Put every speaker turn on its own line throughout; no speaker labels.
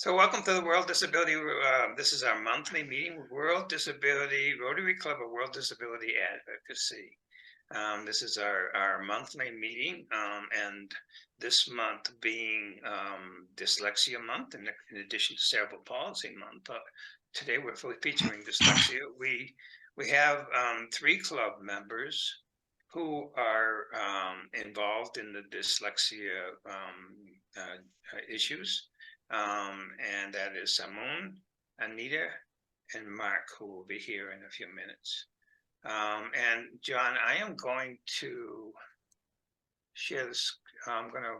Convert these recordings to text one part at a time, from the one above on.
So welcome to the World Disability. This is our monthly meeting with World Disability, Rotary Club of World Disability Advocacy. This is our monthly meeting, and this month being Dyslexia Month, in addition to Cerebral Palsy Month. Today we're featuring dyslexia. We have 3 club members who are involved in the dyslexia issues. And that is Simone, Anita, and Mark, who will be here in a few minutes. And John, I am going to share this. I'm going to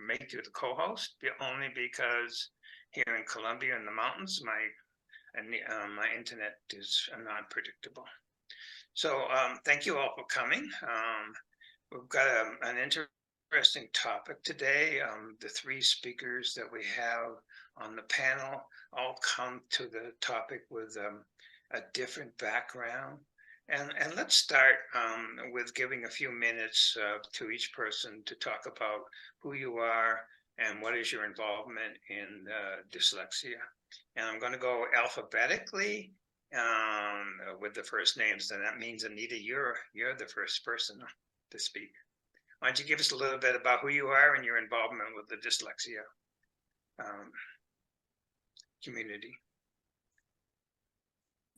make you the co-host, only because here in Colombia in the mountains, my internet is not predictable. So thank you all for coming. We've got an interesting topic today. The 3 speakers that we have on the panel all come to the topic with a different background. And let's start with giving a few minutes to each person to talk about who you are and what is your involvement in dyslexia. And I'm going to go alphabetically with the first names. And that means, Anita, you're the first person to speak. Why don't you give us a little bit about who you are and your involvement with the dyslexia community?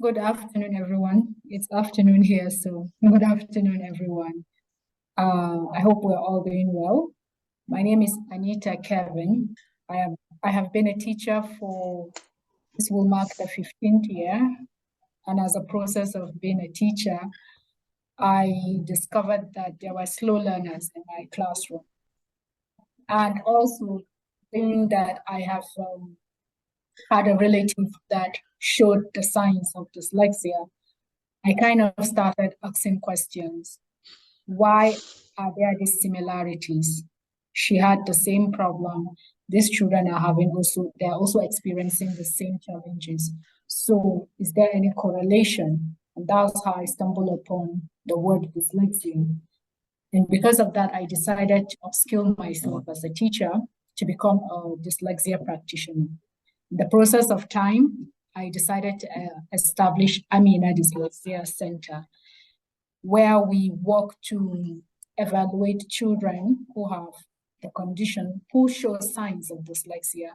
Good afternoon, everyone. It's afternoon here, so good afternoon, everyone. I hope we're all doing well. My name is Anita Kevin. I have been a teacher for, this will mark the 15th year. And as a process of being a teacher, I discovered that there were slow learners in my classroom. And also, being that I have had a relative that showed the signs of dyslexia, I kind of started asking questions. Why are there these similarities? She had the same problem. These children are they're also experiencing the same challenges. So is there any correlation? And that's how I stumbled upon the word dyslexia. And because of that, I decided to upskill myself as a teacher to become a dyslexia practitioner. In the process of time, I decided to establish Amina Dyslexia Center, where we work to evaluate children who have the condition, who show signs of dyslexia,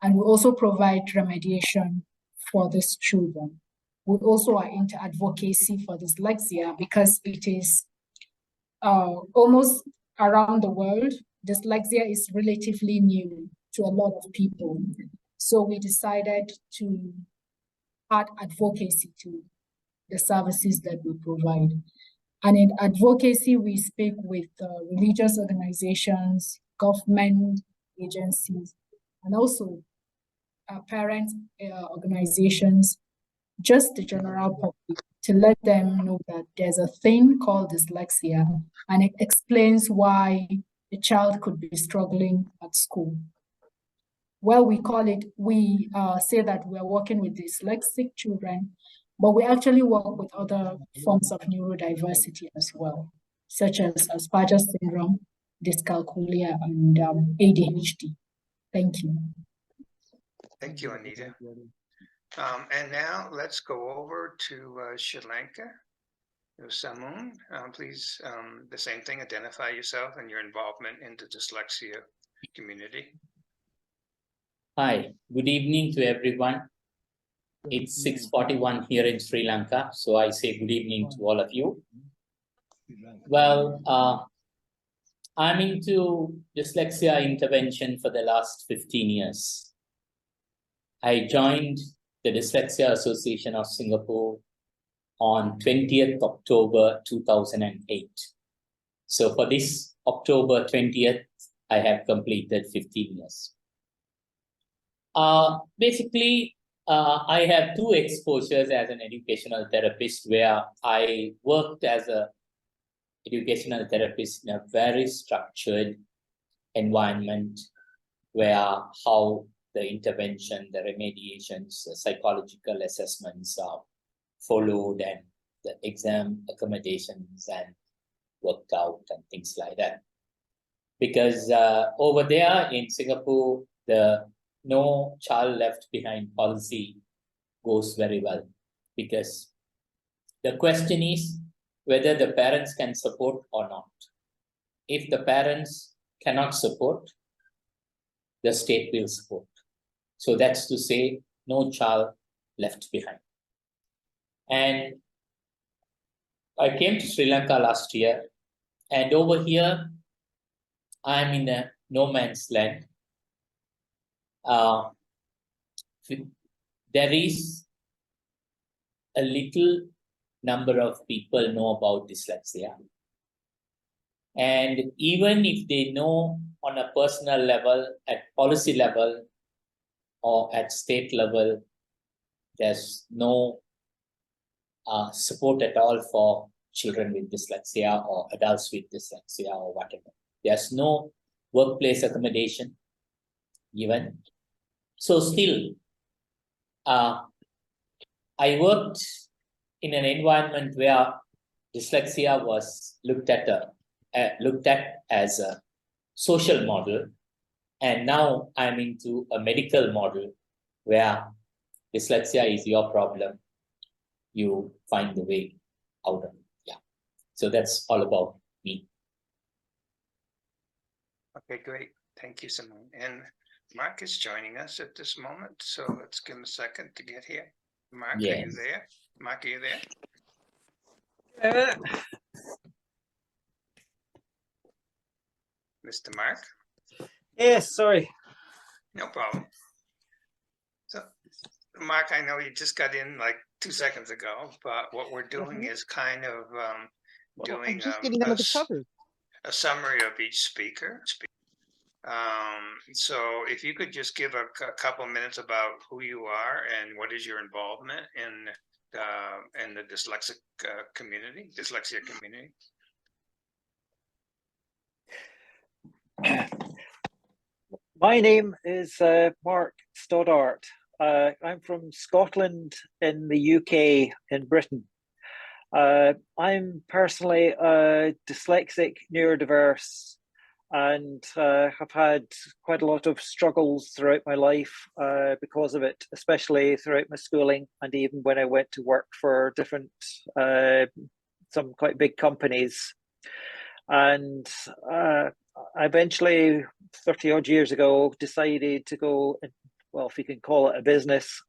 and we also provide remediation for these children. We also are into advocacy for dyslexia because it is almost around the world. Dyslexia is relatively new to a lot of people. So we decided to add advocacy to the services that we provide. And in advocacy, we speak with religious organizations, government agencies, and also parent organizations, just the general public, to let them know that there's a thing called dyslexia, and it explains why a child could be struggling at school. Well, we say that we're working with dyslexic children, but we actually work with other forms of neurodiversity as well, such as Asperger's syndrome, dyscalculia, and ADHD. Thank you.
Thank you, Anita. And now let's go over to Sri Lanka. Samoon, please, the same thing, identify yourself and your involvement in the dyslexia community.
Hi, good evening to everyone. It's 6:41 here in Sri Lanka, so I say good evening to all of you. Well, I'm into dyslexia intervention for the last 15 years. I joined the Dyslexia Association of Singapore on 20th October 2008. So for this October 20th, I have completed 15 years. Basically, I have 2 exposures as an educational therapist, where I worked as an educational therapist in a very structured environment, where how the intervention, the remediations, the psychological assessments are followed, and the exam accommodations and worked out and things like that. Because over there in Singapore, the no child left behind policy goes very well, because the question is whether the parents can support or not. If the parents cannot support, the state will support. So that's to say, no child left behind. And I came to Sri Lanka last year, and over here, I'm in a no man's land. There is a little number of people know about dyslexia. And even if they know on a personal level, at policy level, or at state level, there's no support at all for children with dyslexia or adults with dyslexia or whatever. There's no workplace accommodation given. So still, I worked in an environment where dyslexia was looked at as a social model, and now I'm into a medical model where dyslexia is your problem. You find the way out of it. Yeah. So that's all about me.
Okay, great. Thank you, Simone. And Mark is joining us at this moment, so let's give him a second to get here. Mark, are you
Yes.
there? Mark, are you there? Mr. Mark?
Yes, sorry.
No problem. So, Mark, I know you just got in like 2 seconds ago, but what we're doing is kind of doing
I'm just getting another cover.
a summary of each speaker. So if you could just give a couple minutes about who you are and what is your involvement in the dyslexia community.
My name is Mark Stoddart. I'm from Scotland in the UK in Britain. I'm personally a dyslexic neurodiverse, and have had quite a lot of struggles throughout my life because of it, especially throughout my schooling and even when I went to work for different, some quite big companies. And I eventually, 30 odd years ago, decided to go, well, if you can call it a business,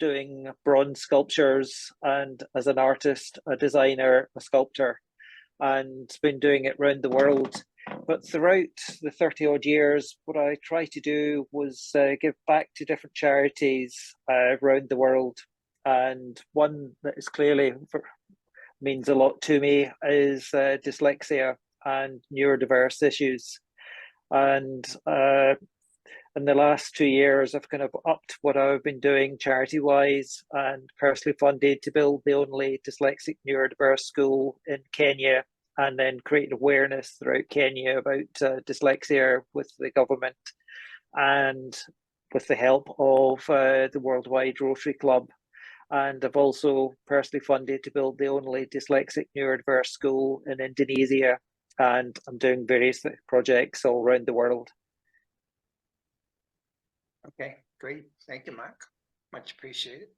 doing bronze sculptures, and as an artist, a designer, a sculptor, and been doing it around the world. But throughout the 30 odd years, what I tried to do was give back to different charities around the world. And one that is clearly means a lot to me is dyslexia and neurodiverse issues. And in the last 2 years, I've kind of upped what I've been doing charity-wise and personally funded to build the only dyslexic neurodiverse school in Kenya, and then create awareness throughout Kenya about dyslexia with the government and with the help of the Worldwide Rotary Club. And I've also personally funded to build the only dyslexic neurodiverse school in Indonesia, and I'm doing various projects all around the world.
Okay, great. Thank you, Mark. Much appreciated.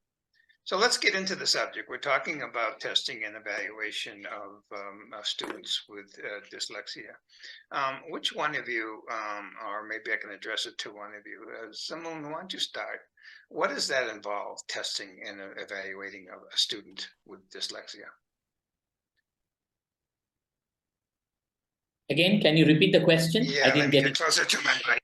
So let's get into the subject. We're talking about testing and evaluation of students with dyslexia. Which one of you, or maybe I can address it to one of you, Simone, why don't you start? What does that involve, testing and evaluating a student with dyslexia?
Again, can you repeat the question?
Yeah,
I didn't get it.
Closer to my mic.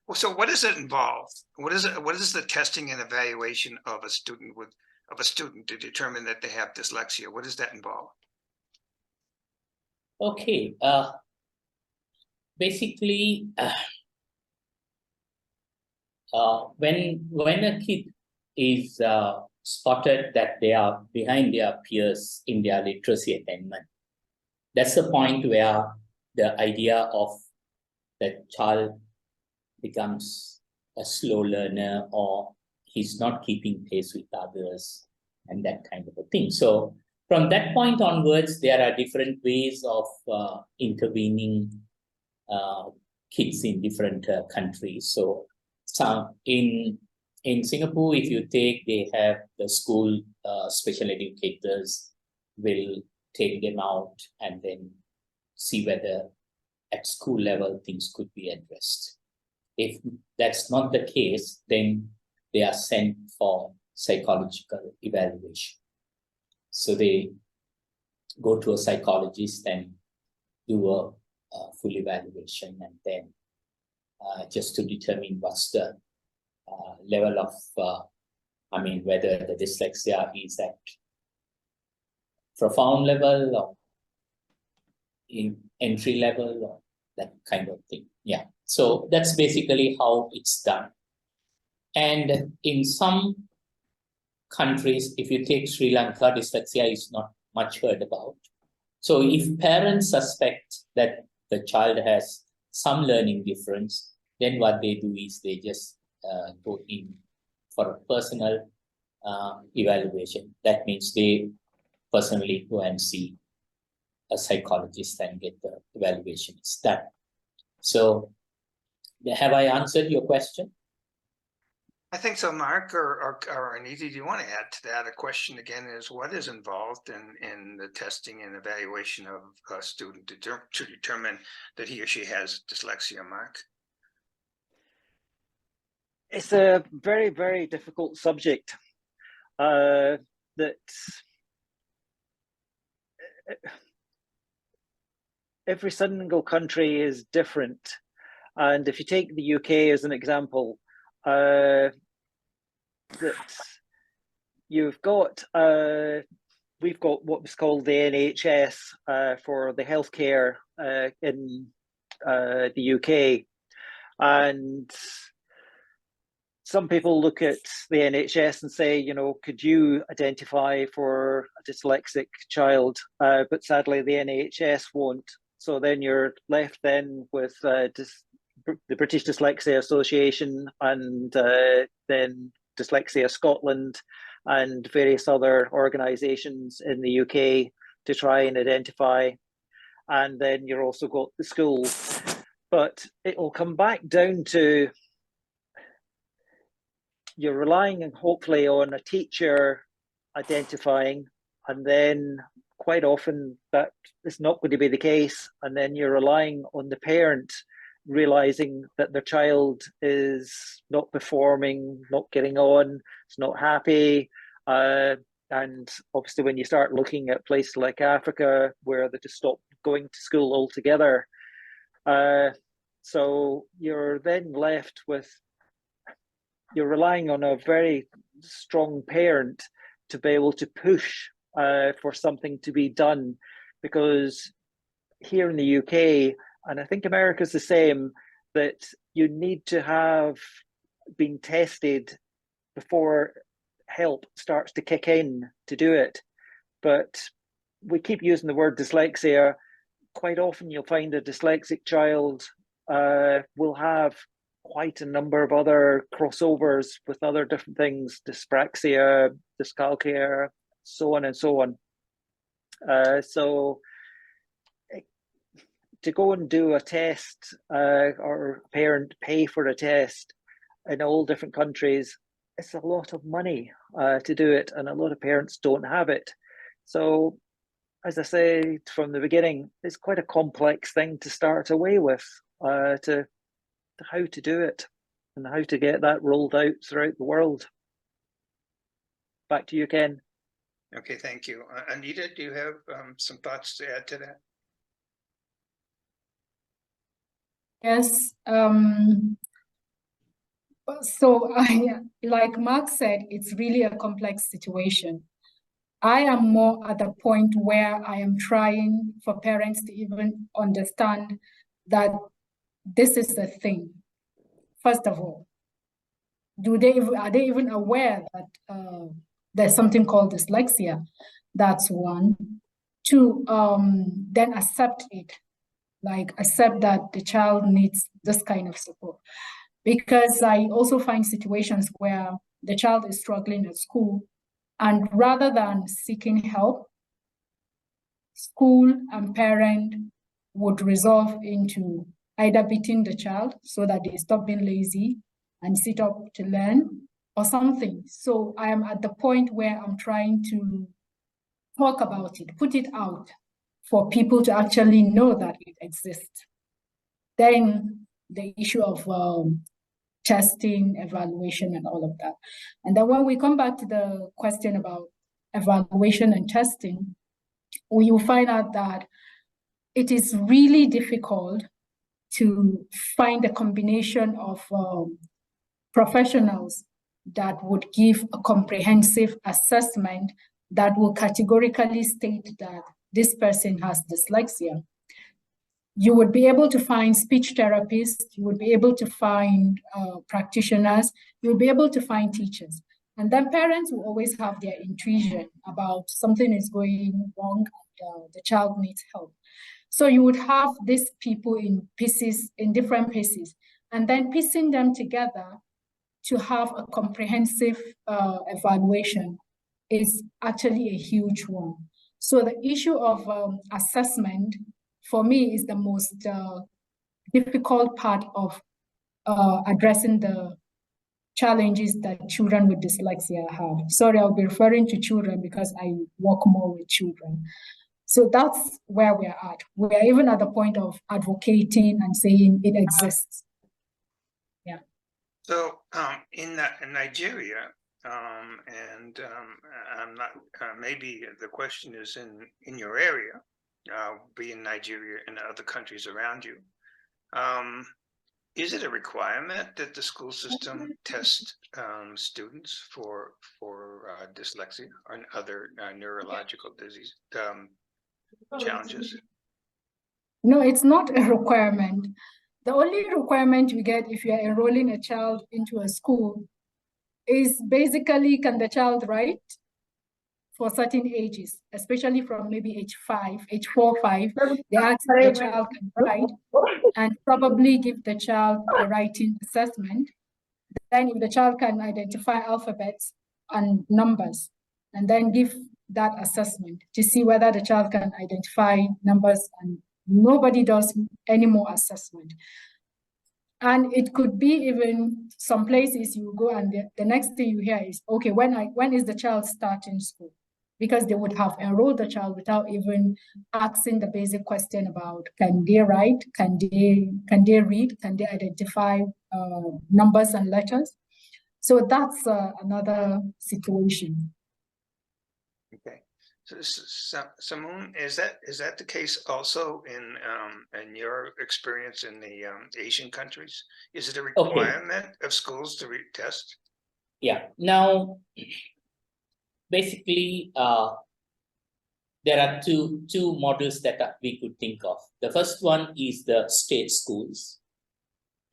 Well, so what does it involve? What is it? What is the testing and evaluation of a student to determine that they have dyslexia? What does that involve?
Okay. Basically, when a kid is spotted that they are behind their peers in their literacy attainment, that's the point where the idea of the child becomes a slow learner, or he's not keeping pace with others, and that kind of a thing. So from that point onwards, there are different ways of intervening kids in different countries. So some in Singapore, if you take, they have the school special educators will take them out and then see whether at school level things could be addressed. If that's not the case, then they are sent for psychological evaluation. So they go to a psychologist and do a full evaluation, and then just to determine what's the level of, whether the dyslexia is at profound level or in entry level or that kind of thing. Yeah. So that's basically how it's done. And in some countries, if you take Sri Lanka, dyslexia is not much heard about. So if parents suspect that the child has some learning difference, then what they do is they just go in for a personal evaluation. That means they personally go and see a psychologist and get the evaluations done. So have I answered your question?
I think so, Mark, or Anita, do you want to add to that? A question again is, what is involved in the testing and evaluation of a student to determine that he or she has dyslexia, Mark?
It's a very, very difficult subject that every single country is different. And if you take the UK as an example, that you've got, we've got what was called the NHS for the healthcare in the UK. And some people look at the NHS and say, you know, could you identify for a dyslexic child? But sadly, the NHS won't. So then you're left then with the British Dyslexia Association and then Dyslexia Scotland and various other organisations in the UK to try and identify. And then you're also got the school. But it will come back down to you're relying hopefully on a teacher identifying, and then quite often that is not going to be the case. And then you're relying on the parent realizing that their child is not performing, not getting on, is not happy. And obviously when you start looking at places like Africa where they just stop going to school altogether, so you're then left with, you're relying on a very strong parent to be able to push for something to be done, because here in the UK, and I think America's the same, that you need to have been tested before help starts to kick in to do it. But we keep using the word dyslexia. Quite often you'll find a dyslexic child will have quite a number of other crossovers with other different things, dyspraxia, dyscalculia, so on and so on. So to go and do a test or a parent pay for a test in all different countries, it's a lot of money to do it, and a lot of parents don't have it. So as I say from the beginning, it's quite a complex thing to start away with, to how to do it and how to get that rolled out throughout the world. Back to you, Ken.
Okay, thank you. Anita, do you have some thoughts to add to that?
Yes. So like Mark said, it's really a complex situation. I am more at the point where I am trying for parents to even understand that this is the thing. First of all, are they even aware that there's something called dyslexia? That's one. Two, then accept it, like accept that the child needs this kind of support. Because I also find situations where the child is struggling at school, and rather than seeking help, school and parent would resolve into either beating the child so that they stop being lazy, and sit up to learn or something. So I am at the point where I'm trying to talk about it, put it out for people to actually know that it exists. Then the issue of testing, evaluation, and all of that. And then when we come back to the question about evaluation and testing, we will find out that it is really difficult to find a combination of professionals that would give a comprehensive assessment that will categorically state that this person has dyslexia. You would be able to find speech therapists, you would be able to find practitioners, you would be able to find teachers. And then parents will always have their intuition about something is going wrong and the child needs help. So you would have these people in pieces, in different pieces, and then piecing them together to have a comprehensive evaluation is actually a huge one. So the issue of assessment, for me, is the most difficult part of addressing the challenges that children with dyslexia have. Sorry, I'll be referring to children because I work more with children. So that's where we're at. We're even at the point of advocating and saying it exists. Yeah.
So in Nigeria, I'm not, maybe the question is in your area, be in Nigeria and other countries around you. Is it a requirement that the school system test students for dyslexia or other neurological disease challenges?
No, it's not a requirement. The only requirement you get if you're enrolling a child into a school is basically, can the child write for certain ages, especially from maybe age 5, age 4, 5. They ask if the child can write and probably give the child a writing assessment. Then if the child can identify alphabets and numbers, and then give that assessment to see whether the child can identify numbers, and nobody does any more assessment. And it could be even some places you go and the next thing you hear is, okay, when is the child starting school? Because they would have enrolled the child without even asking the basic question about, can they write, can they read, can they identify numbers and letters? So that's another situation.
Okay. So, Simone, is that the case also in your experience in the Asian countries? Is it a requirement of schools to test?
Yeah. Now, basically, there are two models that we could think of. The first one is the state schools,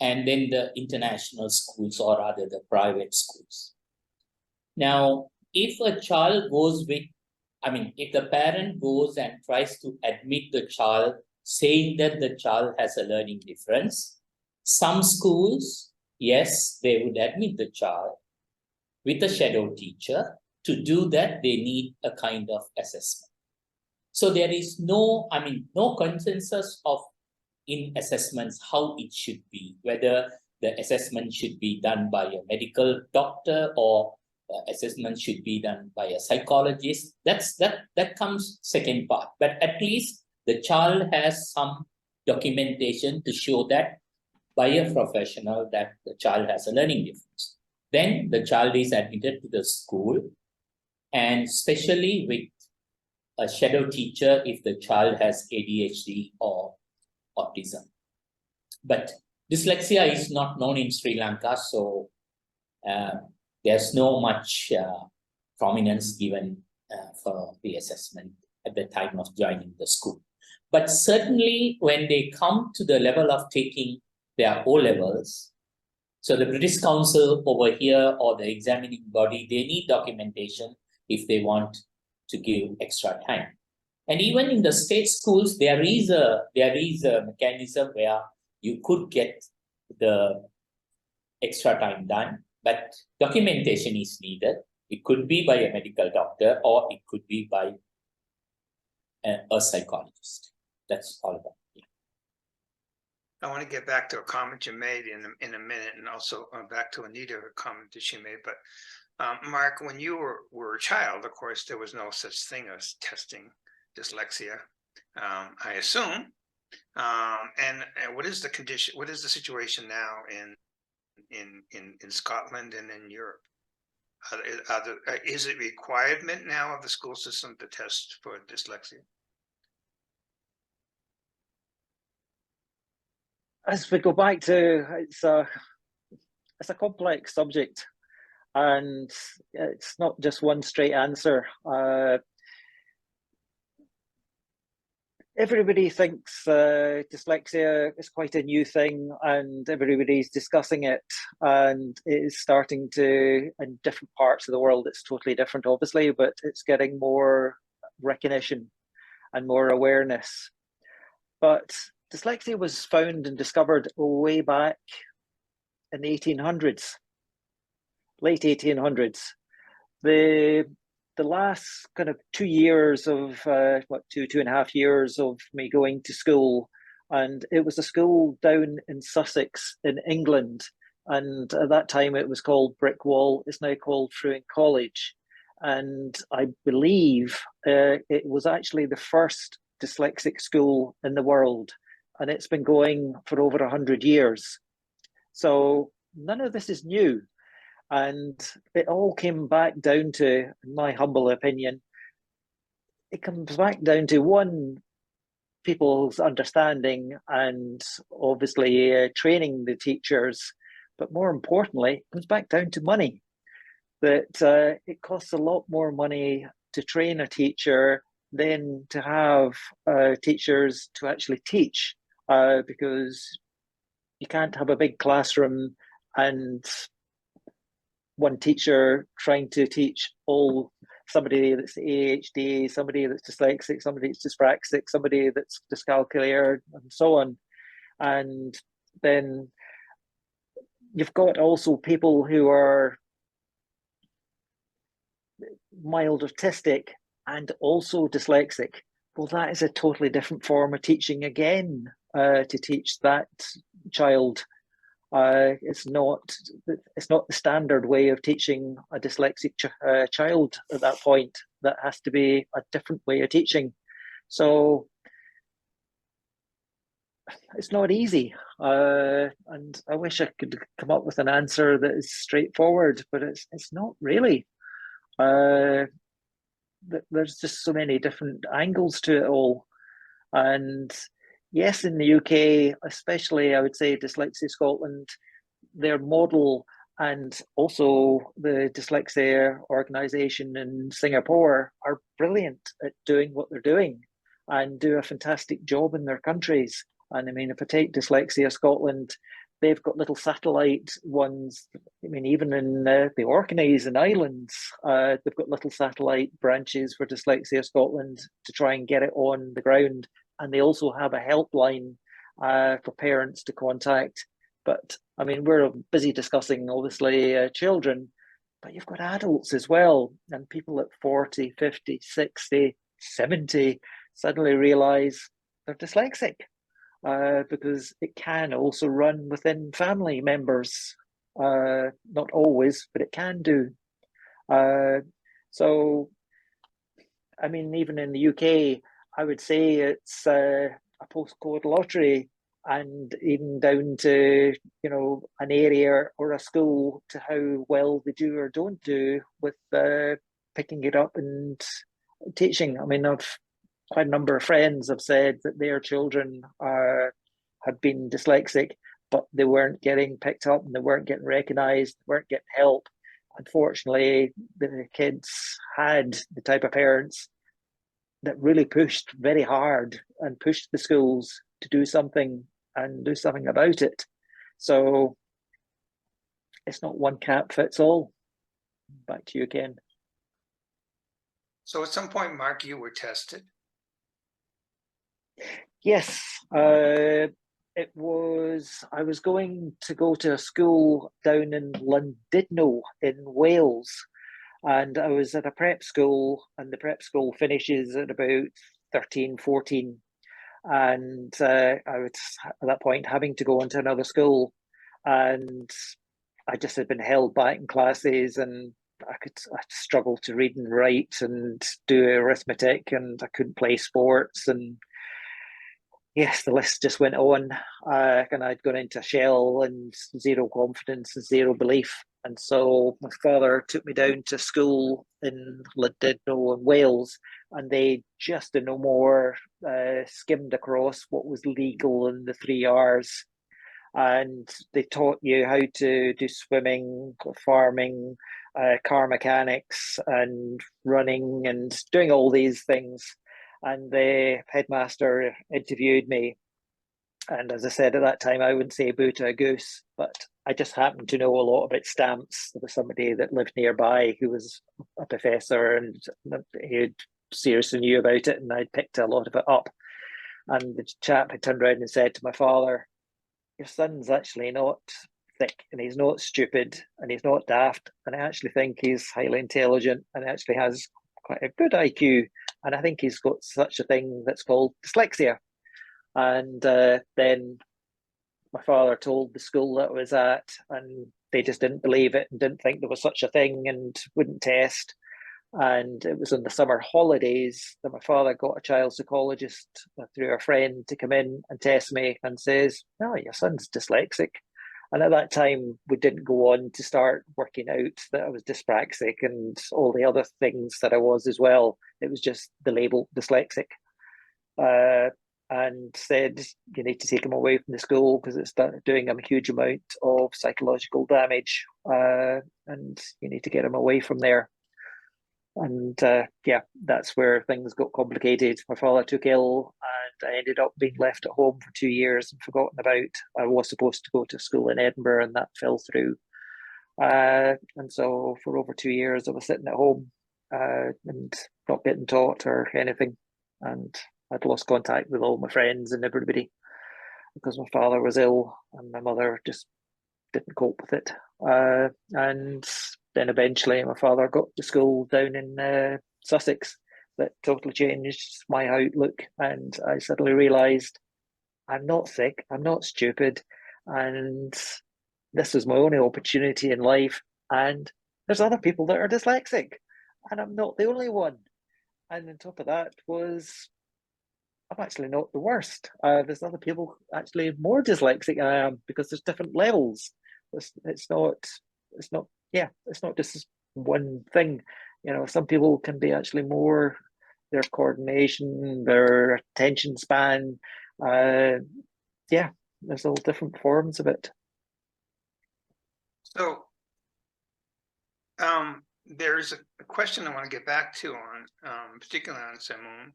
and then the international schools, or rather the private schools. Now, if a child goes with, if the parent goes and tries to admit the child, saying that the child has a learning difference, some schools, yes, they would admit the child with a shadow teacher. To do that, they need a kind of assessment. So there is no consensus in assessments how it should be, whether the assessment should be done by a medical doctor or assessment should be done by a psychologist. That comes second part. But at least the child has some documentation to show that by a professional that the child has a learning difference. Then the child is admitted to the school, and especially with a shadow teacher if the child has ADHD or autism. But dyslexia is not known in Sri Lanka, so there's no much prominence given for the assessment at the time of joining the school. But certainly when they come to the level of taking their O-levels, so the British Council over here or the examining body, they need documentation if they want to give extra time. And even in the state schools, there is a mechanism where you could get the extra time done, but documentation is needed. It could be by a medical doctor or it could be by a psychologist. That's all about it.
I want to get back to a comment you made in a minute, and also back to Anita, a comment that she made. But Mark, when you were a child, of course, there was no such thing as testing dyslexia, I assume. And what is the condition? What is the situation now in Scotland and in Europe? Is it requirement now of the school system to test for dyslexia?
As we go back to, it's a complex subject, and it's not just one straight answer. Everybody thinks dyslexia is quite a new thing, and everybody's discussing it, and it is starting to, in different parts of the world, it's totally different, obviously, but it's getting more recognition and more awareness. But dyslexia was found and discovered way back in the 1800s, late 1800s. The last kind of 2 years of, 2.5 years of me going to school, and it was a school down in Sussex in England. And at that time it was called Brickwall, it's now called Fruin College. And I believe it was actually the first dyslexic school in the world, and it's been going for over 100 years. So none of this is new. And it all came back down to, in my humble opinion, it comes back down to one, people's understanding and obviously training the teachers. But more importantly, it comes back down to money. That it costs a lot more money to train a teacher than to have teachers to actually teach, because you can't have a big classroom and one teacher trying to teach somebody that's ADHD, somebody that's dyslexic, somebody that's dyspraxic, somebody that's dyscalculic, and so on. And then you've got also people who are mild autistic and also dyslexic. Well, that is a totally different form of teaching again, to teach that child. It's not the standard way of teaching a dyslexic child at that point. That has to be a different way of teaching. So it's not easy, and I wish I could come up with an answer that is straightforward, but it's not really. There's just so many different angles to it all, and yes, in the UK, especially, I would say Dyslexia Scotland, their model, and also the Dyslexia organisation in Singapore, are brilliant at doing what they're doing and do a fantastic job in their countries. And I mean, if I take Dyslexia Scotland, they've got little satellite ones. I mean, even in the Orkneys and Islands, they've got little satellite branches for Dyslexia Scotland to try and get it on the ground. And they also have a helpline for parents to contact. But I mean, we're busy discussing, obviously, children, but you've got adults as well. And people at 40, 50, 60, 70 suddenly realize they're dyslexic, because it can also run within family members. Not always, but it can do. So, I mean, even in the UK, I would say it's a postcode lottery, and even down to, you know, an area or a school to how well they do or don't do with picking it up and teaching. I mean, I've quite a number of friends have said that their children had been dyslexic, but they weren't getting picked up and they weren't getting recognised, weren't getting help. Unfortunately, the kids had the type of parents that really pushed very hard and pushed the schools to do something and do something about it. So it's not one cap fits all. Back to you again.
So at some point, Mark, you were tested.
Yes, I was going to go to a school down in Llandudno in Wales, and I was at a prep school, and the prep school finishes at about 13, 14. And I was at that point having to go into another school, and I just had been held back in classes, and I struggled to read and write and do arithmetic, and I couldn't play sports, and yes, the list just went on. And I'd gone into a shell and zero confidence and zero belief. And so my father took me down to school in Llandudno in Wales, and they just no more skimmed across what was legal in the 3 R's. And they taught you how to do swimming, farming, car mechanics, and running, and doing all these things. And the headmaster interviewed me. And as I said at that time, I wouldn't say boo to a goose, but I just happened to know a lot about stamps. There was somebody that lived nearby who was a professor, and he seriously knew about it, and I picked a lot of it up. And the chap had turned around and said to my father, "Your son's actually not thick, and he's not stupid, and he's not daft, and I actually think he's highly intelligent, and actually has quite a good IQ, and I think he's got such a thing that's called dyslexia." And then my father told the school that I was at, and they just didn't believe it and didn't think there was such a thing and wouldn't test. And it was in the summer holidays that my father got a child psychologist through a friend to come in and test me, and says, "No, your son's dyslexic." And at that time, we didn't go on to start working out that I was dyspraxic and all the other things that I was as well. It was just the label dyslexic. And said, "You need to take him away from the school because it's doing him a huge amount of psychological damage, and you need to get him away from there." And yeah, that's where things got complicated. My father took ill, and I ended up being left at home for 2 years and forgotten about. I was supposed to go to school in Edinburgh, and that fell through. And so for over 2 years, I was sitting at home and not getting taught or anything. And I'd lost contact with all my friends and everybody because my father was ill, and my mother just didn't cope with it. And then eventually my father got to school down in Sussex that totally changed my outlook, and I suddenly realised I'm not sick, I'm not stupid, and this is my only opportunity in life, and there's other people that are dyslexic, and I'm not the only one. And on top of that was I'm actually not the worst. There's other people actually more dyslexic than I am, because there's different levels. It's not just one thing. You know, some people can be actually more their coordination, their attention span. Yeah, there's all different forms of it.
So there's a question I want to get back to on, particularly on Simone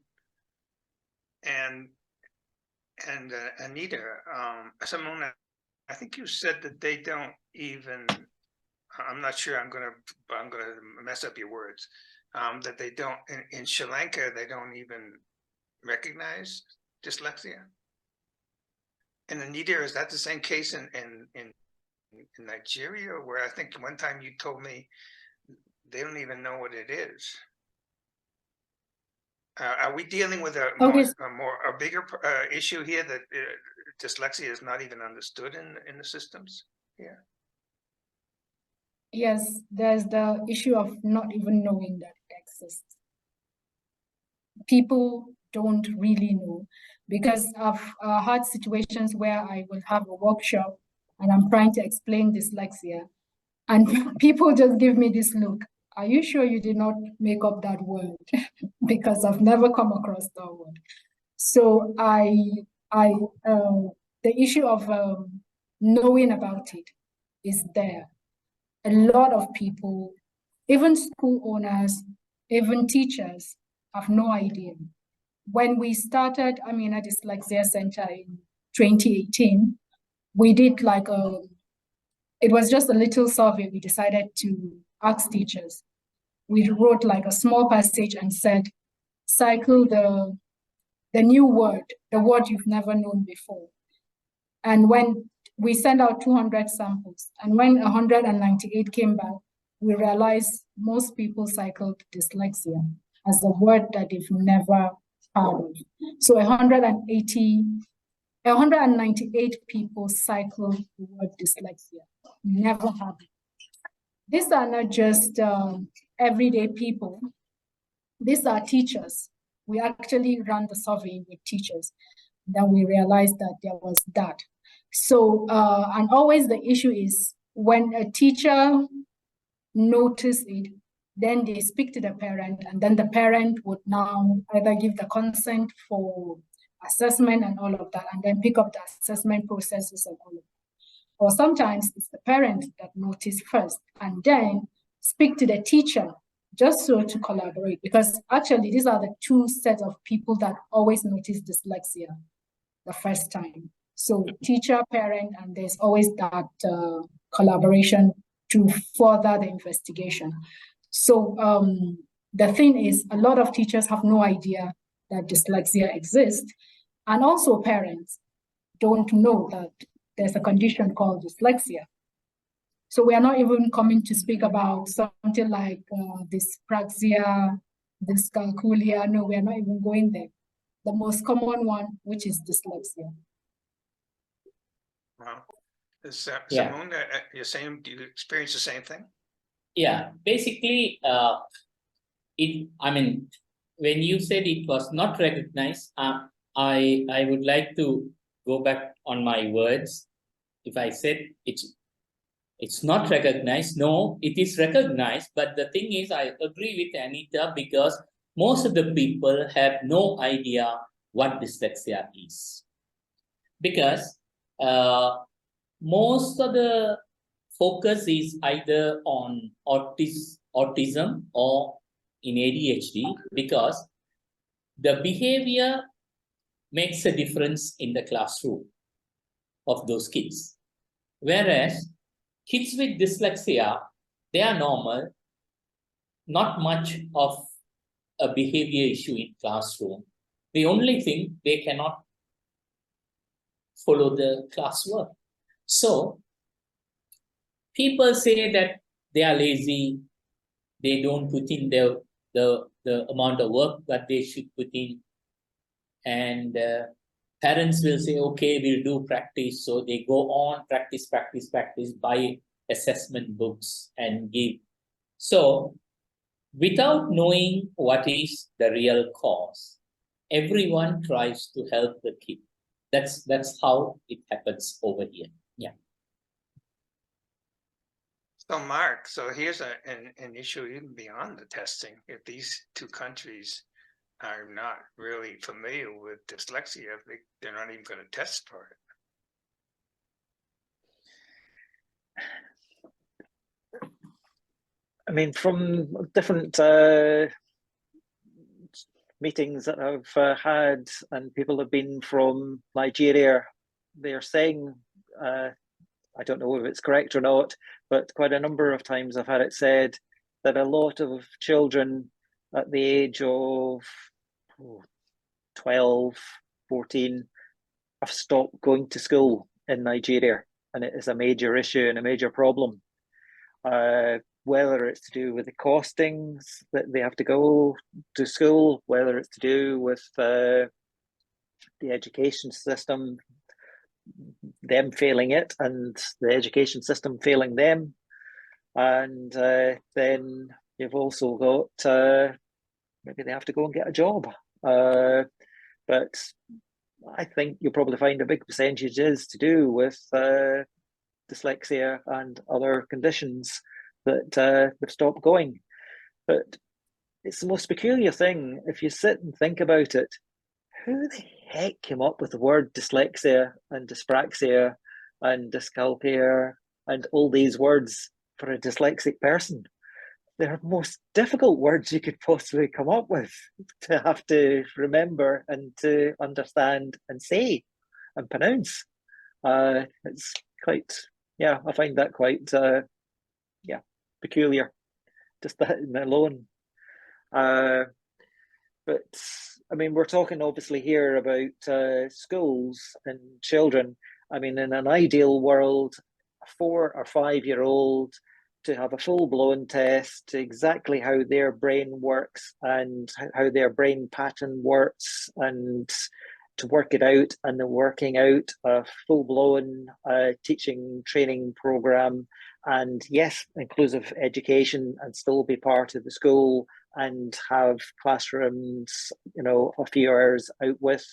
and Anita. Simone, I think you said that they don't even. I'm not sure. I'm gonna mess up your words. That they don't in Sri Lanka. They don't even recognize dyslexia. And Anita, is that the same case in Nigeria, where I think one time you told me they don't even know what it is? Are we dealing with a bigger issue here, that dyslexia is not even understood in the systems here?
Yes, there's the issue of not even knowing that it exists. People don't really know, because I've had situations where I will have a workshop and I'm trying to explain dyslexia, and people just give me this look. Are you sure you did not make up that word? Because I've never come across that word. So the issue of knowing about it is there. A lot of people, even school owners, even teachers, have no idea. When we started, a Dyslexia Center in 2018, we did it was just a little survey. We decided to ask teachers. We wrote like a small passage and said, cycle the new word, the word you've never known before. And when we sent out 200 samples, and when 198 came back, we realized most people cycled dyslexia as a word that they've never proud of. So 198 people cycled the word dyslexia. Never had it. These are not just everyday people. These are teachers. We actually ran the survey with teachers. Then we realized that there was that. So, and always the issue is when a teacher notices it, then they speak to the parent, and then the parent would now either give the consent for assessment and all of that, and then pick up the assessment processes and all of that. Or sometimes it's the parent that notice first, and then speak to the teacher just so to collaborate, because actually these are the two sets of people that always notice dyslexia the first time. So teacher, parent, and there's always that collaboration to further the investigation. So the thing is, a lot of teachers have no idea that dyslexia exists, and also parents don't know that there's a condition called dyslexia. So we are not even coming to speak about something like dyspraxia, dyscalculia. No, we are not even going there. The most common one, which is dyslexia.
Wow.
Yeah.
Simone, you're saying, do you experience the same thing?
Yeah, basically, I mean, when you said it was not recognized, I would like to go back on my words. If I said it's not recognized, no, it is recognized. But the thing is, I agree with Anita, because most of the people have no idea what dyslexia is. Because most of the focus is either on autism or in ADHD, because the behavior makes a difference in the classroom of those kids. Whereas kids with dyslexia, they are normal, not much of a behavior issue in classroom. The only thing, they cannot follow the classwork. So people say that they are lazy, they don't put in the amount of work that they should put in, and parents will say, okay, we'll do practice. So they go on practice, buy assessment books and give. So without knowing what is the real cause, everyone tries to help the kid. That's how it happens over here. Yeah.
So Mark, so here's an issue even beyond the testing. If these two countries are not really familiar with dyslexia, they're not even going to test for it.
I mean, from different meetings that I've had, and people have been from Nigeria, they're saying, I don't know if it's correct or not, but quite a number of times I've had it said that a lot of children at the age of 12, 14 have stopped going to school in Nigeria, and it is a major issue and a major problem. Whether it's to do with the costings that they have to go to school, whether it's to do with the education system, them failing it, and the education system failing them. And then you've also got maybe they have to go and get a job. But I think you'll probably find a big percentage is to do with dyslexia and other conditions that they've stopped going. But it's the most peculiar thing, if you sit and think about it, who the heck came up with the word dyslexia and dyspraxia and dyscalculia and all these words for a dyslexic person? They're the most difficult words you could possibly come up with to have to remember and to understand and say and pronounce. It's quite, yeah, I find that quite, yeah, peculiar, just that alone. But I mean, we're talking obviously here about schools and children. I mean, in an ideal world, a 4 or 5 year old to have a full-blown test, exactly how their brain works and how their brain pattern works, and to work it out, and then working out a full-blown teaching training program, and yes, inclusive education, and still be part of the school and have classrooms, you know, a few hours out with,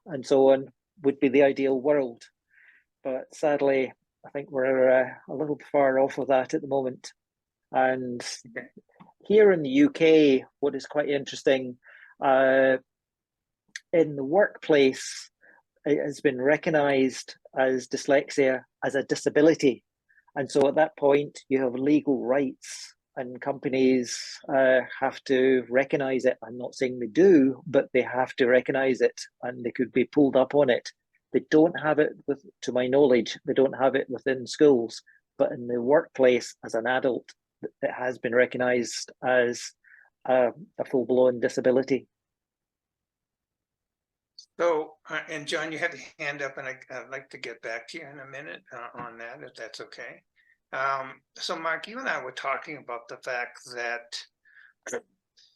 and so on, would be the ideal world. But sadly, I think we're a little far off of that at the moment. And here in the UK, what is quite interesting, in the workplace, it has been recognised as dyslexia as a disability. And so at that point, you have legal rights, and companies have to recognise it. I'm not saying they do, but they have to recognise it, and they could be pulled up on it. They don't have it, to my knowledge, they don't have it within schools, but in the workplace as an adult, it has been recognised as a full-blown disability.
So, and John, you had a hand up, and I'd like to get back to you in a minute on that, if that's okay. So Mark, you and I were talking about the fact that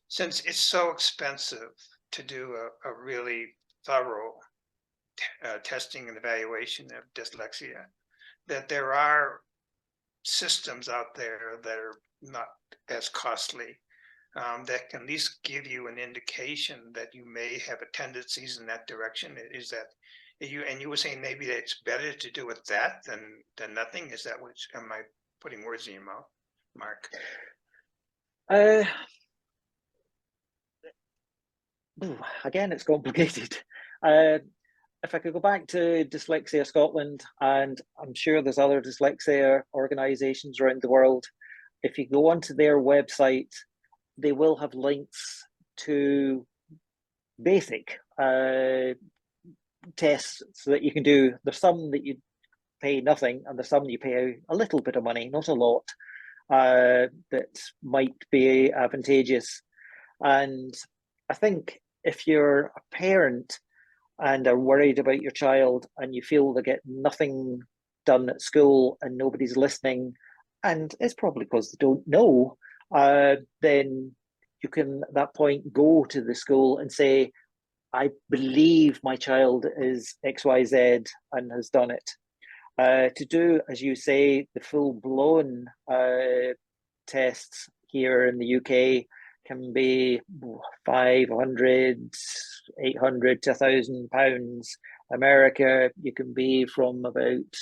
since it's so expensive to do a really thorough testing and evaluation of dyslexia, that there are systems out there that are not as costly, that can at least give you an indication that you may have a tendencies in that direction. Is that you? And you were saying maybe that it's better to do with that than nothing. Is that what? Am I putting words in your mouth, Mark?
Again, it's complicated. If I could go back to Dyslexia Scotland, and I'm sure there's other dyslexia organisations around the world, if you go onto their website, they will have links to basic tests that you can do. There's some that you pay nothing, and there's some you pay a little bit of money, not a lot, that might be advantageous. And I think if you're a parent and are worried about your child, and you feel they get nothing done at school and nobody's listening, and it's probably because they don't know, then you can at that point go to the school and say, I believe my child is XYZ and has done it. To do, as you say, the full-blown tests here in the UK can be 500, 800 to £1,000. America, you can be from about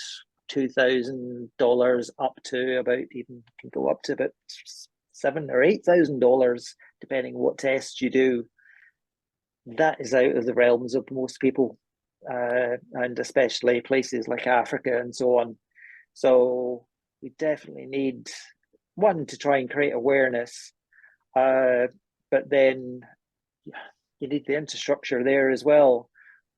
$2,000 up to about, even can go up to about $7,000 or $8,000, depending what tests you do. That is out of the realms of most people, and especially places like Africa and so on. So we definitely need, one, to try and create awareness, but then you need the infrastructure there as well.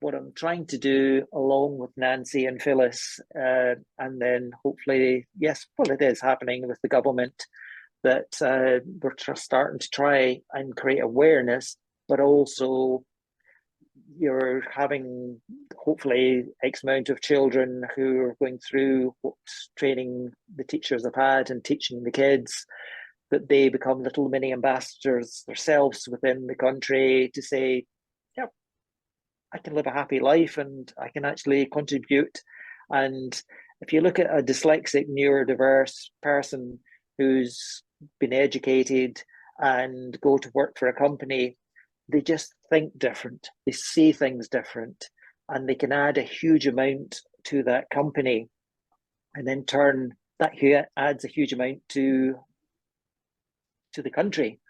What I'm trying to do, along with Nancy and Phyllis, and then hopefully, yes, well, it is happening with the government, that we're starting to try and create awareness, but also you're having hopefully X amount of children who are going through what training the teachers have had and teaching the kids, that they become little mini ambassadors themselves within the country to say, yeah, I can live a happy life and I can actually contribute. And if you look at a dyslexic, neurodiverse person who's been educated and go to work for a company, they just think different, they see things different, and they can add a huge amount to that company. And in turn, that adds a huge amount to the country.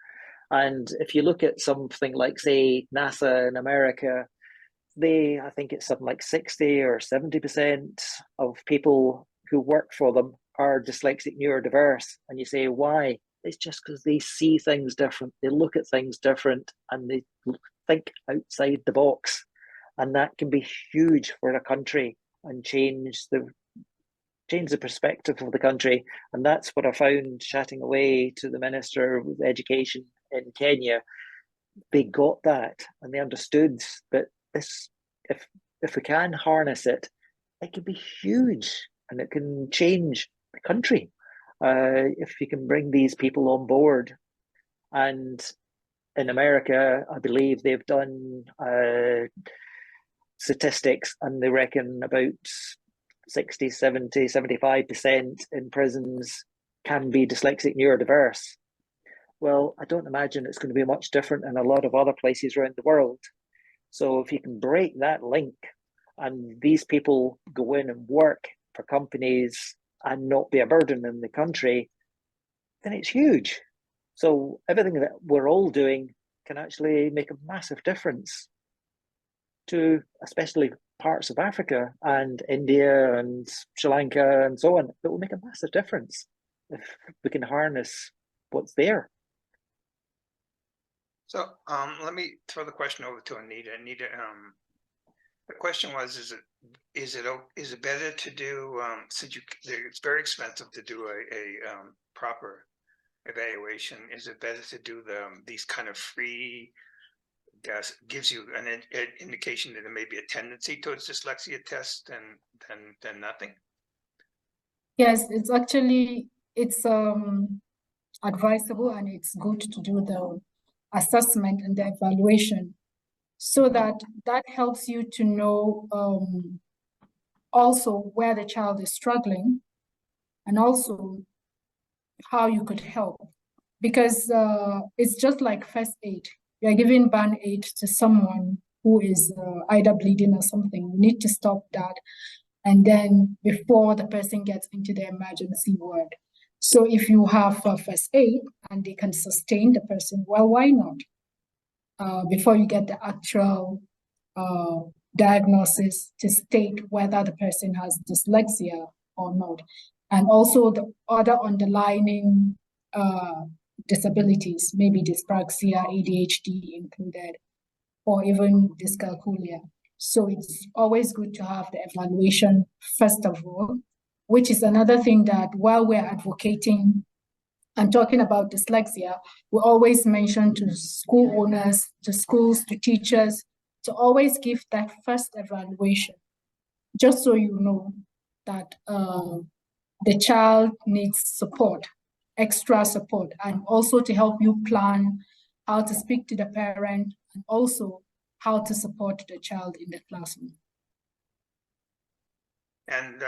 And if you look at something like, say, NASA in America, I think it's something like 60 or 70% of people who work for them are dyslexic neurodiverse. And you say, why? It's just because they see things different, they look at things different, and they think outside the box. And that can be huge for a country and change the perspective of the country. And that's what I found chatting away to the Minister of Education in Kenya. They got that, and they understood that this, if we can harness it, it can be huge, and it can change the country. if you can bring these people on board. And in America, I believe they've done statistics, and they reckon about 60, 70, 75% in prisons can be dyslexic neurodiverse. Well, I don't imagine it's going to be much different in a lot of other places around the world. So if you can break that link and these people go in and work for companies and not be a burden in the country, then it's huge. So everything that we're all doing can actually make a massive difference to especially parts of Africa and India and Sri Lanka and so on. It will make a massive difference if we can harness what's there.
So let me throw the question over to Anita. Anita, the question was: is it better to do since it's very expensive to do a proper evaluation? Is it better to do these kind of free? Gives you an indication that there may be a tendency towards dyslexia test than nothing?
Yes, it's actually advisable, and it's good to do the assessment and the evaluation, so that helps you to know also where the child is struggling, and also how you could help, because it's just like first aid. You're giving band-aid to someone who is either bleeding or something. You need to stop that, and then before the person gets into the emergency ward. So if you have first aid and they can sustain the person, well, why not? Before you get the actual diagnosis to state whether the person has dyslexia or not. And also the other underlying disabilities, maybe dyspraxia, ADHD included, or even dyscalculia. So it's always good to have the evaluation first of all, which is another thing that while we're advocating and talking about dyslexia, we always mention to school owners, to schools, to teachers, to always give that first evaluation, just so you know that the child needs support, extra support, and also to help you plan how to speak to the parent, and also how to support the child in the classroom.
And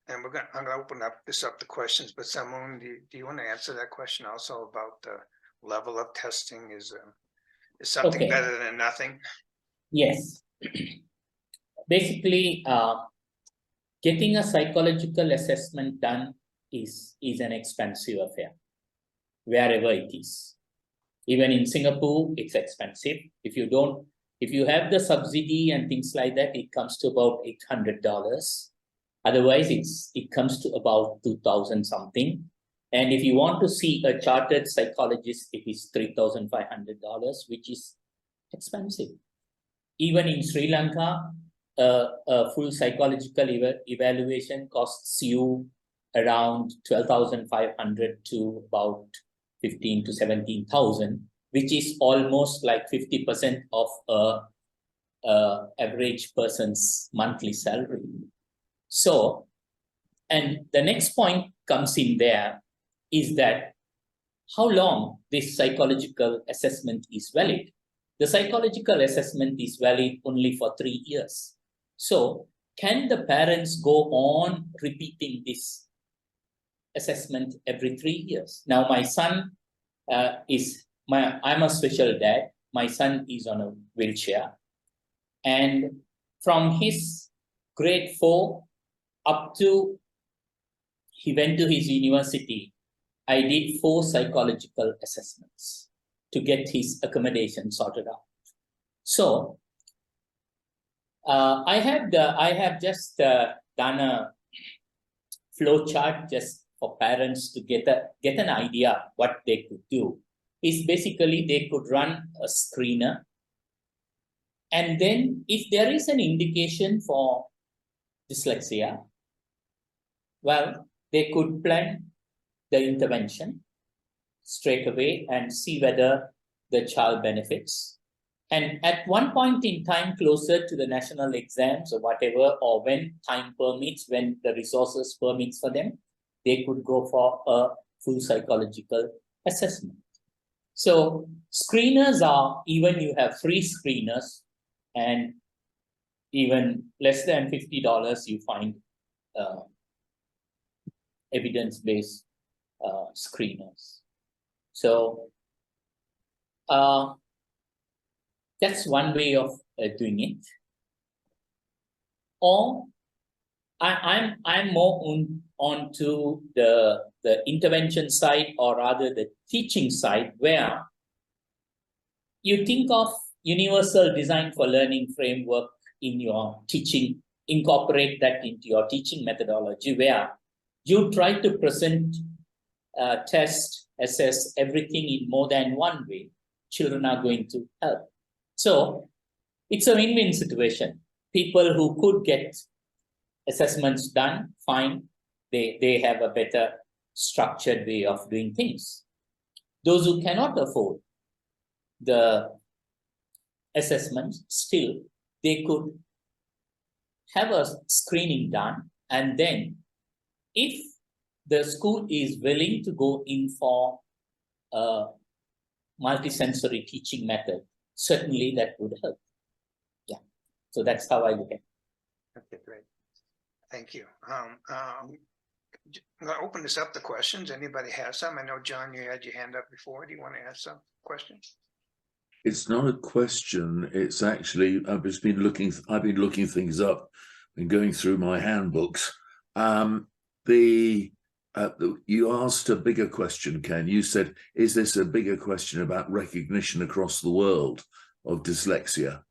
I'm gonna open this up to questions, but Samoon, do you want to answer that question also about the level of testing? Is something better than nothing?
Yes. Basically, getting a psychological assessment done is an expensive affair, wherever it is. Even in Singapore, it's expensive. If you have the subsidy and things like that, it comes to about $800. Otherwise, it comes to about 2,000 something. And if you want to see a chartered psychologist, it is $3,500, which is expensive. Even in Sri Lanka, a full psychological evaluation costs you around 12,500 to about 15 to 17,000, which is almost like 50% of a average person's monthly salary. So, and the next point comes in there is that how long this psychological assessment is valid. The psychological assessment is valid only for 3 years. So can the parents go on repeating this assessment every 3 years? Now my son I'm a special dad. My son is on a wheelchair. And from his grade 4 up to he went to his university, I did 4 psychological assessments to get his accommodation sorted out. So I have just done a flow chart just for parents to get an idea what they could do. Is basically they could run a screener, and then if there is an indication for dyslexia, well, they could plan the intervention straight away and see whether the child benefits. And at one point in time, closer to the national exams or whatever, or when time permits, when the resources permits for them, they could go for a full psychological assessment. So screeners are, even you have free screeners, and even less than $50, you find evidence-based screeners. So that's one way of doing it. Or I'm more on to the intervention side, or rather the teaching side, where you think of universal design for learning framework in your teaching, incorporate that into your teaching methodology, where you try to present, test, assess everything in more than one way. Children are going to help. So it's a win-win situation. People who could get assessments done, fine, they have a better structured way of doing things. Those who cannot afford the assessments, still they could have a screening done, and then if the school is willing to go in for a multisensory teaching method, certainly that would help. Yeah, so that's how I look at it.
Okay, great. Thank you. I'm going to open this up to questions. Anybody has some? I know, John, you had your hand up before. Do you want to ask some questions?
It's not a question. It's actually, I've been looking things up and going through my handbooks. You asked a bigger question, Ken. You said, is this a bigger question about recognition across the world of dyslexia?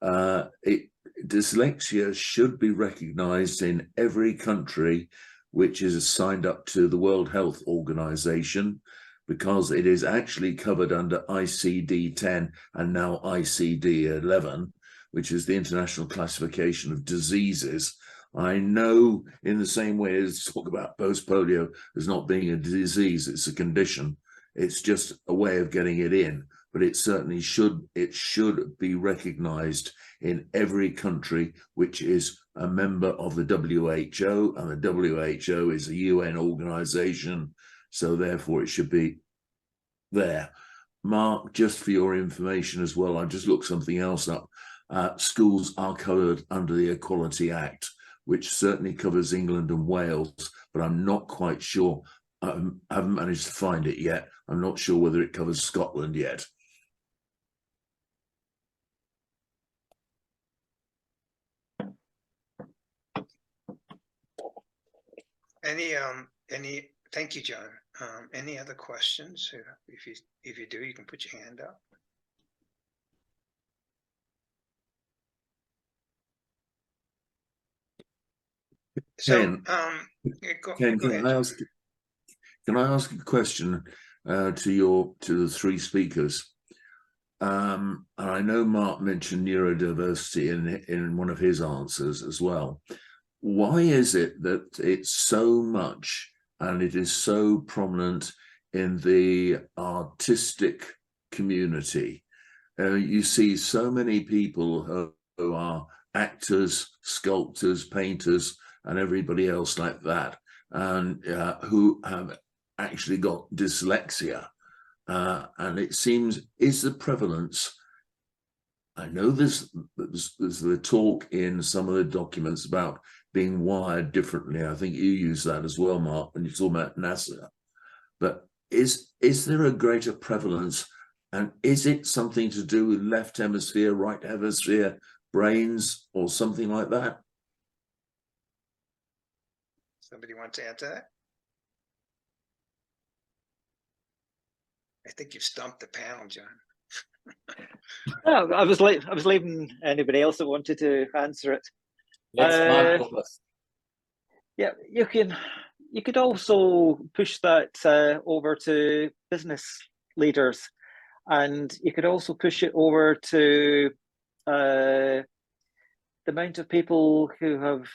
Dyslexia should be recognized in every country which is signed up to the World Health Organization, because it is actually covered under ICD-10 and now ICD-11, which is the International Classification of Diseases. I know in the same way as talk about post-polio as not being a disease, it's a condition. It's just a way of getting it in, but it certainly should be recognized in every country which is a member of the WHO, and the WHO is a UN organization, so therefore it should be there. Mark, just for your information as well, I just looked something else up. Schools are covered under the Equality Act, which certainly covers England and Wales, but I'm not quite sure. I haven't managed to find it yet. I'm not sure whether it covers Scotland yet.
Thank you, John. Any other questions? If you do, you can put your hand up. So,
Ken, Ken,
go ahead.
Can I ask a question to the three speakers? And I know Mark mentioned neurodiversity in one of his answers as well. Why is it that it's so much and it is so prominent in the artistic community? You see so many people who are actors, sculptors, painters, and everybody else like that, and who have actually got dyslexia. And it seems, is the prevalence, I know there's the talk in some of the documents about being wired differently. I think you use that as well, Mark, when you talk about NASA. But is there a greater prevalence, and is it something to do with left hemisphere, right hemisphere, brains, or something like that?
Somebody want to add to that? I think you've stumped the panel, John.
No, I was leaving anybody else that wanted to answer it.
Let's Mark go first.
Yeah, you could also push that over to business leaders, and you could also push it over to the amount of people who have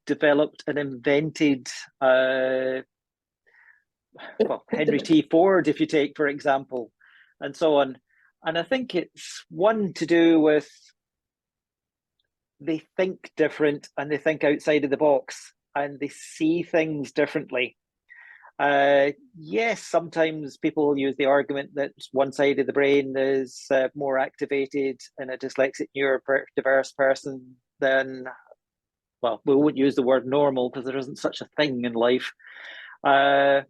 developed and invented, well, Henry T. Ford, if you take, for example, and so on. And I think it's one to do with they think different and they think outside of the box. and they see things differently. Yes, sometimes people use the argument that one side of the brain is more activated in a dyslexic neurodiverse person than, well, we won't use the word normal because there isn't such a thing in life. But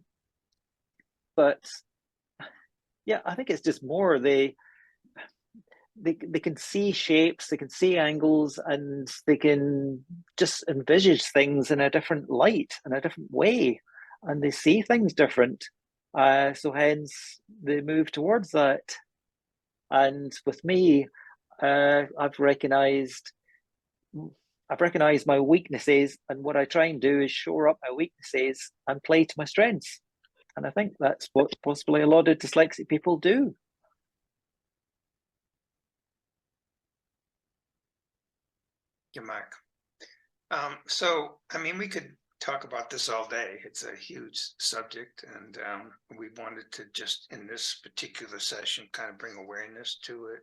yeah, I think it's just more they can see shapes, they can see angles, and they can just envisage things in a different light, in a different way, and they see things different. So hence they move towards that. And with me, I've recognized my weaknesses, and what I try and do is shore up my weaknesses and play to my strengths. And I think that's what possibly a lot of dyslexic people do.
Yeah, Mark. So, I mean, we could talk about this all day. It's a huge subject, and we wanted to just, in this particular session, kind of bring awareness to it,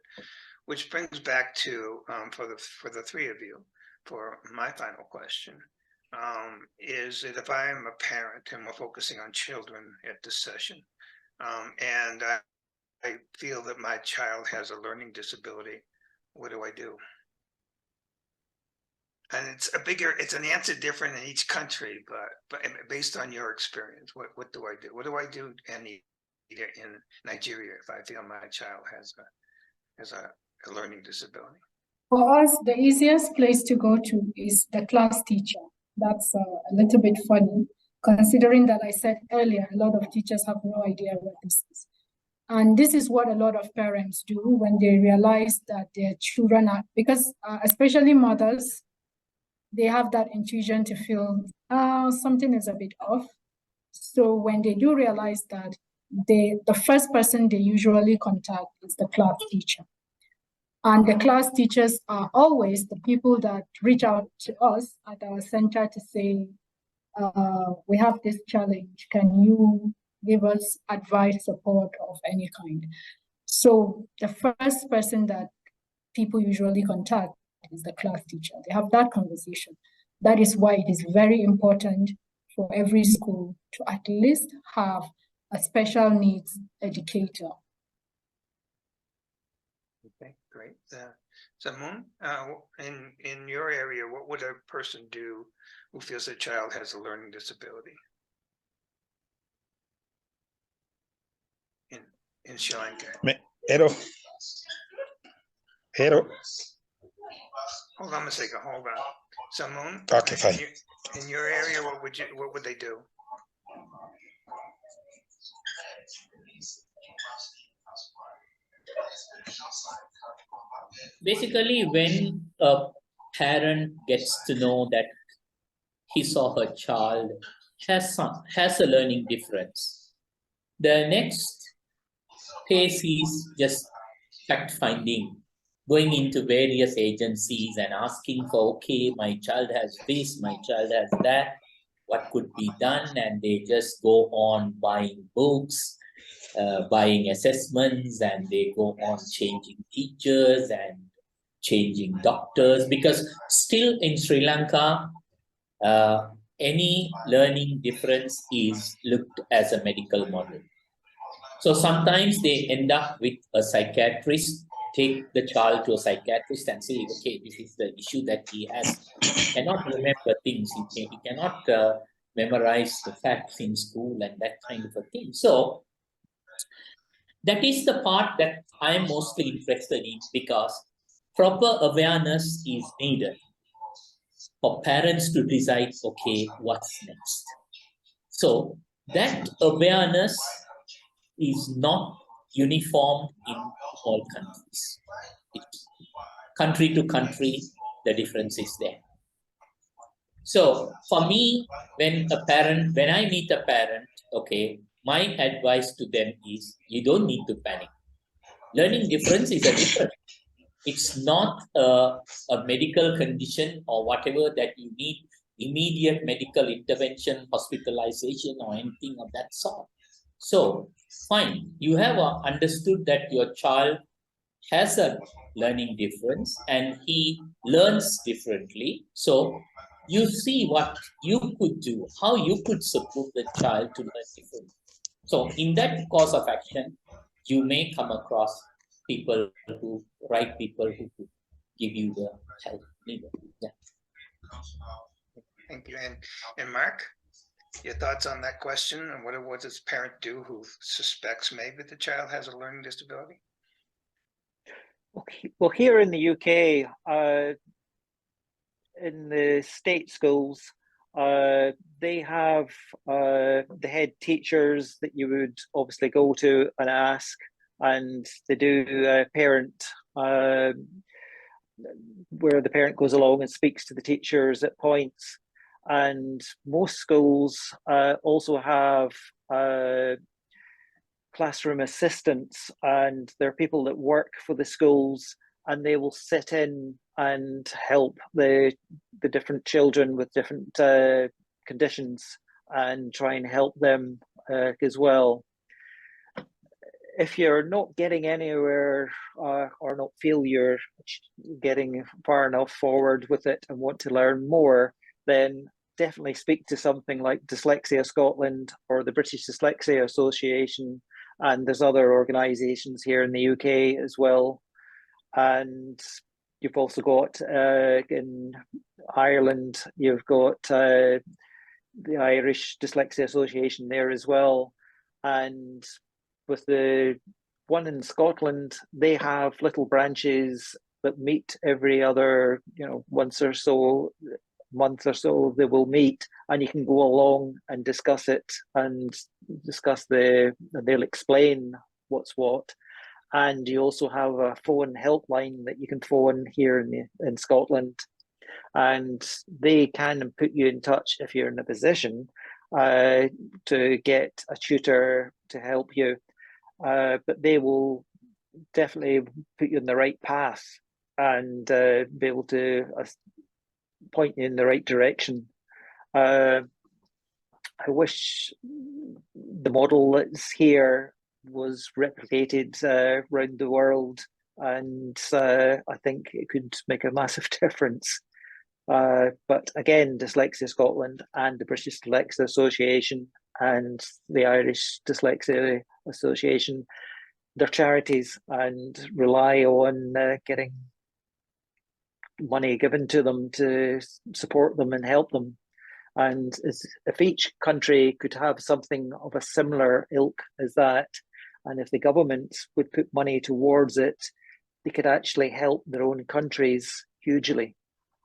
which brings back to, for the three of you, for my final question, is that if I am a parent and we're focusing on children at this session, and I feel that my child has a learning disability, what do I do? And it's an answer different in each country, but based on your experience, what do I do? What do I do in Nigeria if I feel my child has a learning disability?
For us, the easiest place to go to is the class teacher. That's a little bit funny, considering that I said earlier, a lot of teachers have no idea what this is. And this is what a lot of parents do when they realize that their children are, because especially mothers, they have that intuition to feel something is a bit off. So when they do realize that, the first person they usually contact is the class teacher. And the class teachers are always the people that reach out to us at our center to say, we have this challenge. Can you give us advice, support of any kind? So the first person that people usually contact is the class teacher. They have that conversation. That is why it is very important for every school to at least have a special needs educator.
Okay, great. So Moon, in your area, what would a person do who feels their child has a learning disability in Sri Lanka? Hold on a second. Hold on. So Moon,
Okay, fine.
In your area, what would they do?
Basically, when a parent gets to know that his or her child has a learning difference, the next phase is just fact-finding, going into various agencies and asking for, okay, my child has this, my child has that, what could be done? And they just go on buying books, buying assessments, and they go on changing teachers and changing doctors, because still in Sri Lanka, any learning difference is looked as a medical model. So sometimes they end up with a psychiatrist, take the child to a psychiatrist and say, okay, this is the issue that he has. He cannot remember things, he cannot memorize the facts in school and that kind of a thing. So that is the part that I am mostly interested in, because proper awareness is needed for parents to decide, okay, what's next. So that awareness is not uniform in all countries. Country to country, the difference is there. So for me, when I meet a parent, okay, my advice to them is, you don't need to panic. Learning difference is a difference. It's not a medical condition or whatever that you need immediate medical intervention, hospitalization, or anything of that sort. So, fine, you have understood that your child has a learning difference and he learns differently. So, you see what you could do, how you could support the child to learn different. So in that course of action, you may come across right people who could give you the help needed. Yeah.
Thank you. And Mark, your thoughts on that question, and what does a parent do who suspects maybe the child has a learning disability?
Well, here in the UK, in the state schools, they have the head teachers that you would obviously go to and ask, and they do parent, where the parent goes along and speaks to the teachers at points. And most schools also have classroom assistants, and there are people that work for the schools, and they will sit in and help the different children with different conditions and try and help them as well. If you're not getting anywhere or not feel you're getting far enough forward with it and want to learn more, then definitely speak to something like Dyslexia Scotland or the British Dyslexia Association, and there's other organisations here in the UK as well. And you've also got in Ireland, you've got the Irish Dyslexia Association there as well. And with the one in Scotland, they have little branches that meet every other, once or so, month or so, they will meet, and you can go along and discuss it and discuss they'll explain what's what. And you also have a phone helpline that you can phone here in Scotland, and they can put you in touch if you're in a position to get a tutor to help you. But they will definitely put you in the right path and be able to point you in the right direction. I wish the model that's here was replicated around the world, and I think it could make a massive difference. But again, Dyslexia Scotland and the British Dyslexia Association and the Irish Dyslexia Association, they're charities and rely on getting money given to them to support them and help them. And if each country could have something of a similar ilk as that, and if the government would put money towards it, they could actually help their own countries hugely.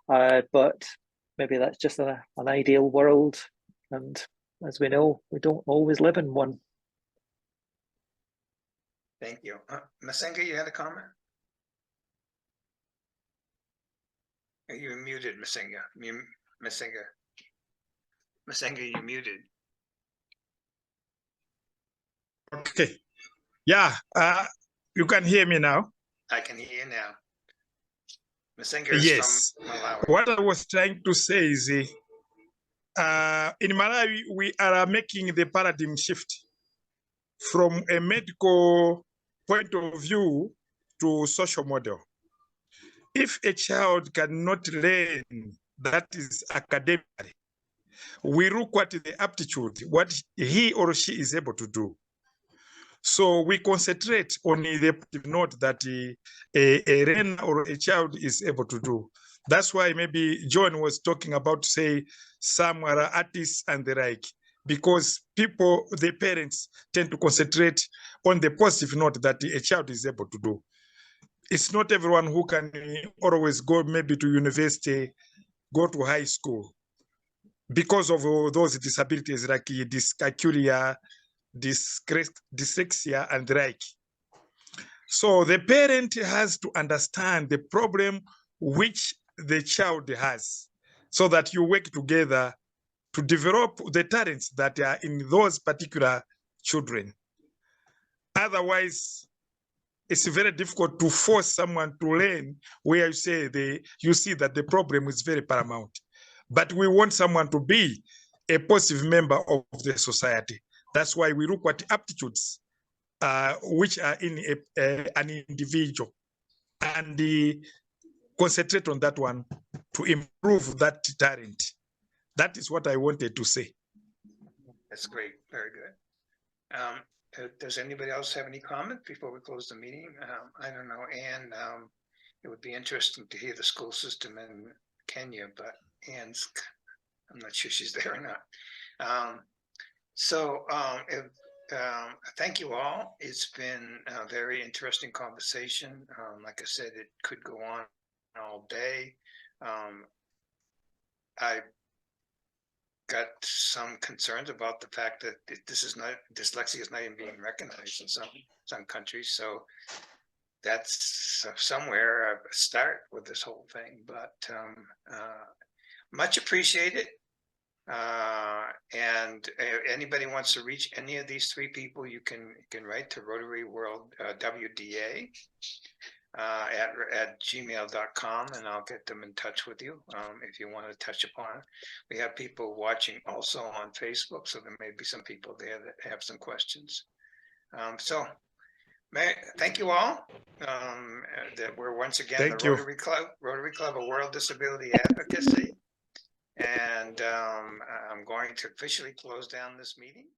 But maybe that's just an ideal world, and as we know, we don't always live in one.
Thank you. Masenga, you had a comment? You're muted, Masenga. Masenga, you're muted.
Okay. Yeah, you can hear me now?
I can hear you now. Masenga is
yes.
From Malawi.
What I was trying to say is, in Malawi, we are making the paradigm shift from a medical point of view to social model. If a child cannot learn, that is academically, we look at the aptitude, what he or she is able to do. So we concentrate on the note that a learner or a child is able to do. That's why maybe John was talking about, say, some are artists and the like, because the parents tend to concentrate on the positive note that a child is able to do. It's not everyone who can always go maybe to university, go to high school, because of those disabilities like dyscalculia, dyslexia, and the like. So the parent has to understand the problem which the child has, so that you work together to develop the talents that are in those particular children. Otherwise, it's very difficult to force someone to learn where you say you see that the problem is very paramount. But we want someone to be a positive member of the society. That's why we look at aptitudes which are in an individual, and concentrate on that one to improve that talent. That is what I wanted to say.
That's great. Very good. Does anybody else have any comment before we close the meeting? I don't know. And it would be interesting to hear the school system in Kenya, but Anne's, I'm not sure she's there or not. Thank you all. It's been a very interesting conversation. Like I said, it could go on all day. I got some concerns about the fact that dyslexia is not even being recognized in some countries. So that's somewhere a start with this whole thing, but much appreciated. And anybody wants to reach any of these three people, you can write to Rotary World WDA at gmail.com, and I'll get them in touch with you if you want to touch upon it. We have people watching also on Facebook, so there may be some people there that have some questions. Thank you all. That we're once again
Thank
the
you.
Rotary Club of World Disability Advocacy. And I'm going to officially close down this meeting.